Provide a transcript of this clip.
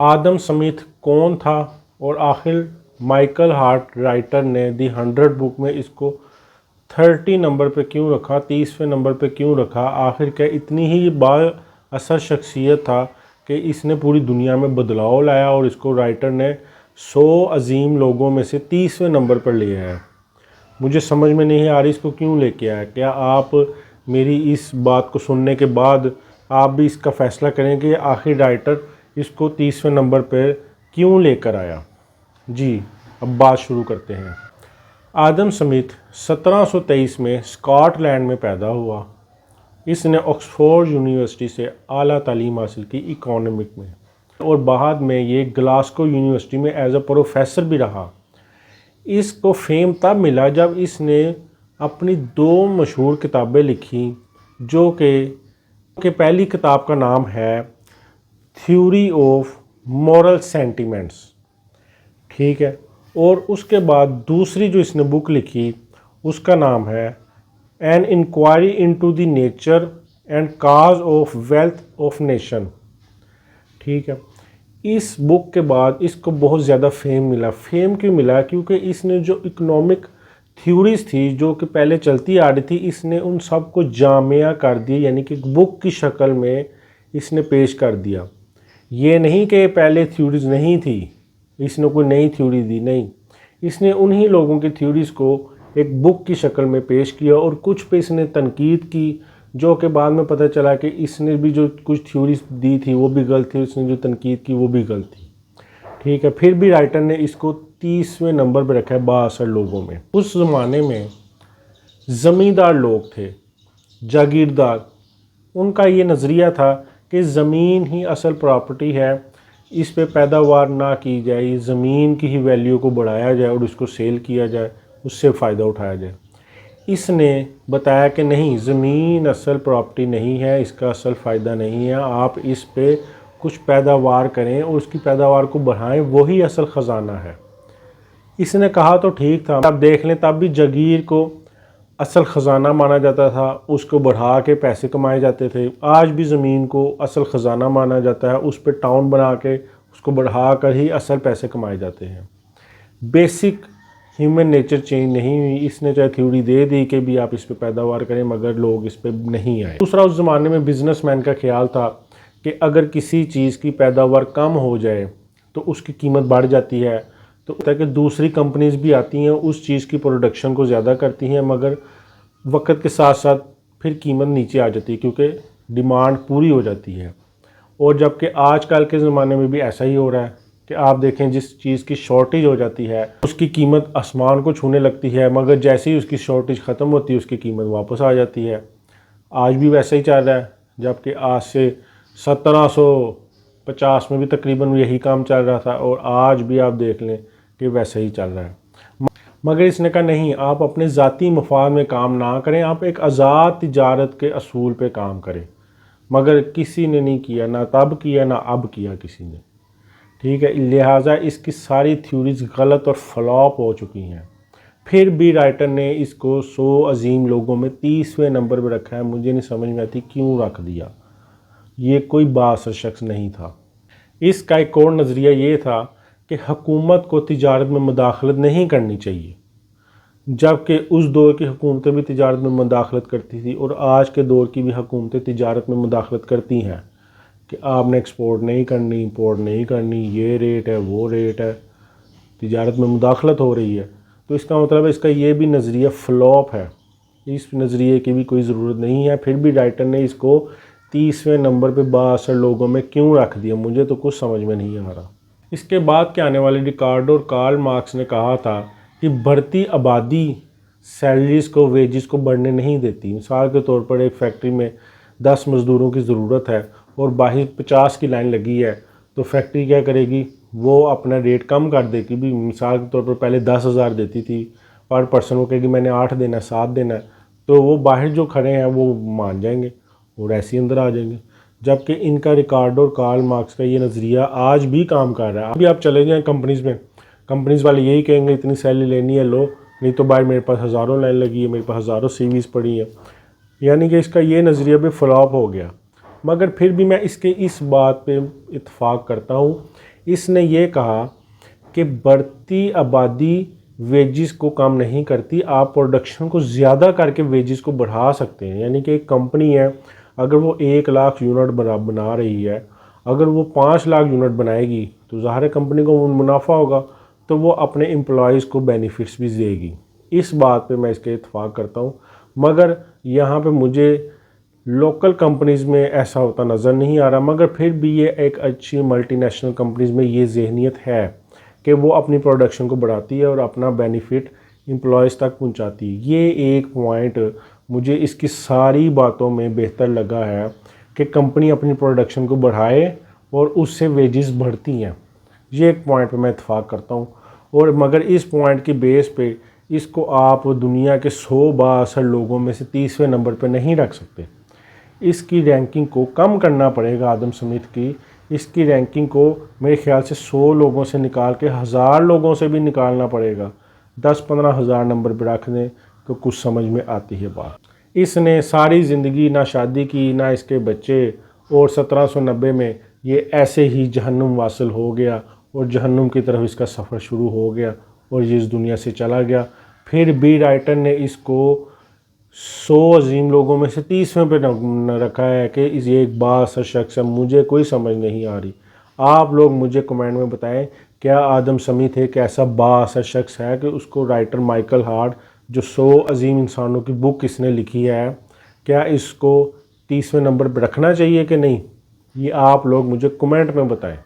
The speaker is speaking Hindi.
आदम स्मिथ कौन था और आखिर माइकल हार्ट राइटर ने दी 100 बुक में इसको 30 नंबर पे क्यों रखा, 30वें नंबर पे क्यों रखा? आखिर क्या इतनी ही बाअसर शख्सियत था कि इसने पूरी दुनिया में बदलाव लाया और इसको राइटर ने 100 अजीम लोगों में से 30वें नंबर पर लिया है। मुझे समझ में नहीं आ रही इसको क्यों लेके आया। क्या आप मेरी इस बात को सुनने के बाद आप भी इसका फ़ैसला करें कि आखिर राइटर इसको 30वें नंबर पर क्यों लेकर आया? जी, अब बात शुरू करते हैं। आदम स्मिथ 1723 में स्कॉटलैंड में पैदा हुआ। इसने ऑक्सफोर्ड यूनिवर्सिटी से आला तालीम हासिल की इकोनॉमिक में और बाद में ये ग्लासगो यूनिवर्सिटी में एज अ प्रोफेसर भी रहा। इसको फेम तब मिला जब इसने अपनी 2 मशहूर किताबें लिखी, जो कि पहली किताब का नाम है थ्योरी ऑफ मॉरल सेंटिमेंट्स, ठीक है, और उसके बाद दूसरी जो इसने बुक लिखी उसका नाम है an inquiry into the nature and cause of wealth of nation, ठीक है। इस बुक के बाद इसको बहुत ज़्यादा फेम मिला। फेम क्यों मिला? क्योंकि इसने जो इकोनॉमिक थ्योरीज थी जो कि पहले चलती आ रही थी, इसने उन सब को जामिया कर दिया, यानी कि बुक की शक्ल में इसने पेश कर दिया। ये नहीं कि पहले थ्योरीज नहीं थी, इसने कोई नई थ्योरी दी, नहीं, इसने उन्हीं लोगों की थ्योरीज़ को एक बुक की शक्ल में पेश किया और कुछ पे इसने तनकीद की, जो कि बाद में पता चला कि इसने भी जो कुछ थ्योरीज दी थी वो भी गलत थी, इसने जो तनकीद की वो भी गलत थी, ठीक है। फिर भी राइटर ने इसको 30वें नंबर पर रखा है बाअसर लोगों में। उस ज़माने में ज़मींदार लोग थे, जागीरदार, उनका ये नज़रिया था कि ज़मीन ही असल प्रॉपर्टी है, इस पे पैदावार ना की जाए, ज़मीन की ही वैल्यू को बढ़ाया जाए और उसको सेल किया जाए, उससे फ़ायदा उठाया जाए। इसने बताया कि नहीं, ज़मीन असल प्रॉपर्टी नहीं है, इसका असल फ़ायदा नहीं है, आप इस पे कुछ पैदावार करें और उसकी पैदावार को बढ़ाएं, वही असल ख़जाना है। इसने कहा तो ठीक था, आप देख लें तब भी जागीर को असल ख़जाना माना जाता था, उसको बढ़ा के पैसे कमाए जाते थे। आज भी ज़मीन को असल ख़जाना माना जाता है, उस पर टाउन बना के उसको बढ़ा कर ही असल पैसे कमाए जाते हैं। बेसिक ह्यूमन नेचर चेंज नहीं हुई। इसने चाहे थ्योरी दे दी कि भी आप इस पर पैदावार करें, मगर लोग इस पर नहीं आए। दूसरा, उस ज़माने में बिजनेसमैन का ख्याल था कि अगर किसी चीज़ की पैदावार कम हो जाए तो उसकी कीमत बढ़ जाती है, तो ताकि दूसरी कंपनीज भी आती हैं, उस चीज़ की प्रोडक्शन को ज़्यादा करती हैं, मगर वक्त के साथ साथ फिर कीमत नीचे आ जाती है क्योंकि डिमांड पूरी हो जाती है। और जबकि आजकल के ज़माने में भी ऐसा ही हो रहा है कि आप देखें, जिस चीज़ की शॉर्टेज हो जाती है उसकी कीमत आसमान को छूने लगती है, मगर जैसे ही उसकी शॉर्टेज ख़त्म होती है उसकी कीमत वापस आ जाती है। आज भी वैसा ही चल रहा है, जबकि आज से 1750 में भी तकरीबन यही काम चल रहा था और आज भी आप देख लें कि वैसा ही चल रहा है। मगर इसने कहा नहीं, आप अपने ज़ाती मफाद में काम ना करें, आप एक आज़ाद तिजारत के असूल पे काम करें। मगर किसी ने नहीं किया, ना तब किया ना अब किया किसी ने, ठीक है। लिहाजा इसकी सारी थ्योरीज गलत और फ्लॉप हो चुकी हैं। फिर भी राइटर ने इसको 100 अजीम लोगों में 30वें नंबर पर रखा है। मुझे नहीं समझ में आती क्यों रख दिया। ये कोई बाअसर शख्स नहीं था। इसका एक और नज़रिया ये था कि हुकूमत को तिजारत में मुदाखलत नहीं करनी चाहिए, जबकि उस दौर की हुकूमतें भी तिजारत में मुदाखलत करती थी और आज के दौर की भी हुकूमतें तिजारत में मुदाखलत करती हैं कि आपने एक्सपोर्ट नहीं करनी, इंपोर्ट नहीं करनी, ये रेट है वो रेट है, तिजारत में मुदाखलत हो रही है। तो इसका मतलब है इसका ये भी नज़रिया फ्लॉप है, इस नज़रिए की भी कोई ज़रूरत नहीं है। फिर भी राइटर ने इसको 30वें नंबर पे बाअसर लोगों में क्यों रख दिया, मुझे तो कुछ समझ में नहीं आ रहा। इसके बाद के आने वाले रिकार्डो और कार्ल मार्क्स ने कहा था कि बढ़ती आबादी सैलरीज़ को, वेजेस को बढ़ने नहीं देती। मिसाल के तौर पर एक फैक्ट्री में 10 मज़दूरों की ज़रूरत है और बाहर 50 की लाइन लगी है, तो फैक्ट्री क्या करेगी, वो अपना रेट कम कर देगी। भी मिसाल के तौर पर पहले 10,000 देती थी पर पर्सन, वो कहेगी मैंने 8 देना है, 7 देना है, तो वो बाहर जो खड़े हैं वो मान जाएंगे और ऐसे ही अंदर आ जाएंगे। जबकि इनका रिकार्डो और कार्ल मार्क्स का ये नज़रिया आज भी काम कर रहा है। अभी आप चले जाएँ कंपनीज़ में, कंपनीज़ वाले यही कहेंगे इतनी सैलरी लेनी है लो, नहीं तो बाहर मेरे पास हज़ारों लाइन लगी है, मेरे पास हज़ारों सीवीज़ पड़ी हैं। यानी कि इसका ये नज़रिया भी फ्लॉप हो गया। मगर फिर भी मैं इसके इस बात पे इत्फाक करता हूँ इसने ये कहा कि बढ़ती आबादी वेजिस को कम नहीं करती, आप प्रोडक्शन को ज़्यादा करके वेजिस को बढ़ा सकते हैं। यानी कि एक कंपनी है, अगर वो 1 लाख यूनिट बना रही है, अगर वो 5 लाख यूनिट बनाएगी तो ज़ाहिर कंपनी को मुनाफा होगा, तो वो अपने एम्प्लॉयज़ को बेनिफिट्स भी देगी। इस बात पे मैं इसके इत्फाक करता हूँ, मगर यहाँ पे मुझे लोकल कंपनीज़ में ऐसा होता नज़र नहीं आ रहा। मगर फिर भी ये एक अच्छी मल्टीनेशनल कंपनीज़ में ये जहनीत है कि वो अपनी प्रोडक्शन को बढ़ाती है और अपना बेनिफिट एम्प्लॉयज़ तक पहुंचाती है। ये एक पॉइंट मुझे इसकी सारी बातों में बेहतर लगा है कि कंपनी अपनी प्रोडक्शन को बढ़ाए और उससे वेजेस बढ़ती हैं। ये एक पॉइंट पे मैं इत्फाक करता हूँ। और मगर इस पॉइंट की बेस पे इसको आप दुनिया के 100 बाअसर लोगों में से 30वें नंबर पे नहीं रख सकते। इसकी रैंकिंग को कम करना पड़ेगा आदम स्मिथ की। इसकी रैंकिंग को मेरे ख्याल से 100 लोगों से निकाल के 1000 लोगों से भी निकालना पड़ेगा। 10-15 हज़ार नंबर पर रख दें तो कुछ समझ में आती है बात। इसने सारी ज़िंदगी ना शादी की ना इसके बच्चे, और 1790 में ये ऐसे ही जहन्नुम वासिल हो गया और जहन्नुम की तरफ इसका सफ़र शुरू हो गया और ये इस दुनिया से चला गया। फिर भी राइटर ने इसको 100 अजीम लोगों में से 30वें पे रखा है कि ये एक बाअसर शख्स है। मुझे कोई समझ नहीं आ रही। आप लोग मुझे कमेंट में बताएं, क्या आदम स्मिथ एक ऐसा बाअसर शख्स है कि उसको राइटर माइकल हार्ट, जो 100 अजीम इंसानों की बुक इसने लिखी है, क्या इसको 30वें नंबर पर रखना चाहिए कि नहीं? ये आप लोग मुझे कमेंट में बताएं।